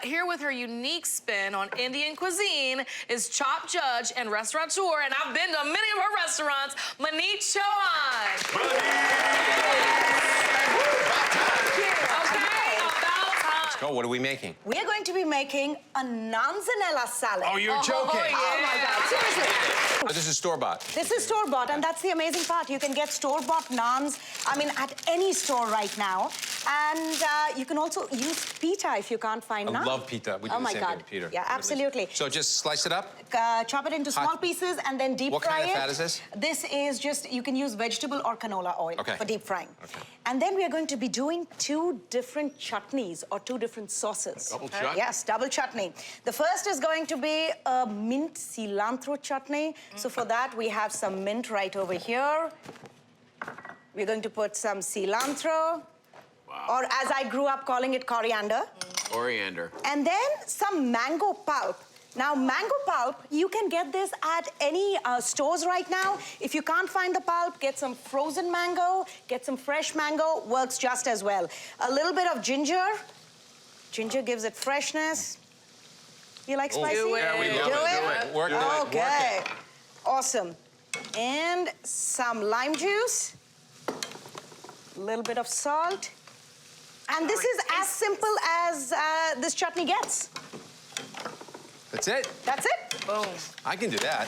here with her unique spin on Indian cuisine is chop judge and restaurateur, and I've been to many of her restaurants, Maneet Chauhan. Go. What are we making? We are going to be making a Naanzanella salad. Oh, you're joking. Yeah. Oh my God, seriously. Oh, this is store-bought. This is store-bought, and that's the amazing part. You can get store-bought naans, at any store right now. And you can also use pita if you can't find naan. I love pita. We do oh the my same God. thing with pita. Yeah, absolutely. So just slice it up? Chop it into small pieces and then deep fry it. What kind of fat is this? This is just, you can use vegetable or canola oil for deep frying. Okay. And then we are going to be doing 2 different chutneys or 2 different sauces. Double chutney? Yes, double chutney. The first is going to be a mint cilantro chutney. So for that, we have some mint right over here. We're going to put some cilantro. Wow. Or as I grew up calling it, coriander. Coriander. And then some mango pulp. Now, mango pulp, you can get this at any stores right now. If you can't find the pulp, get some frozen mango, get some fresh mango, works just as well. A little bit of ginger. Ginger gives it freshness. You like spicy? Do it. Yeah, we love Do it. it? Do it. Work it. Okay. Work it. Awesome. And some lime juice. A little bit of salt. And this is as simple as this chutney gets. That's it? That's it. Boom. I can do that.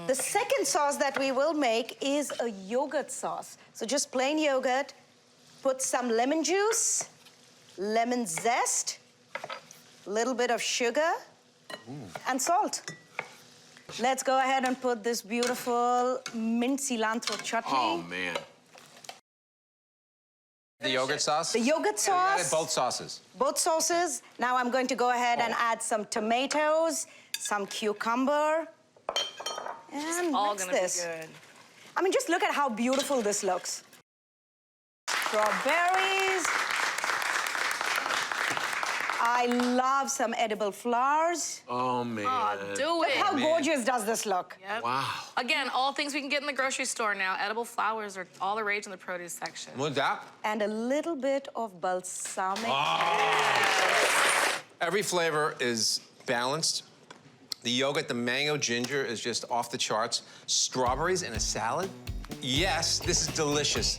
The second sauce that we will make is a yogurt sauce. So just plain yogurt, put some lemon juice, lemon zest, a little bit of sugar, and salt. Let's go ahead and put this beautiful mint cilantro chutney. Oh, man. The yogurt sauce? The yogurt We added sauce. both sauces. Both sauces. Now I'm going to go ahead and add some tomatoes, some cucumber, and All mix gonna this. be good. Just look at how beautiful this looks. Strawberries. I love some edible flowers. Oh, man. Oh, do Look it. how gorgeous does this look? Yep. Wow. Again, all things we can get in the grocery store now. Edible flowers are all the rage in the produce section. What's that? And a little bit of balsamic. Every flavor is balanced. The yogurt, the mango ginger is just off the charts. Strawberries in a salad? Yes, this is delicious.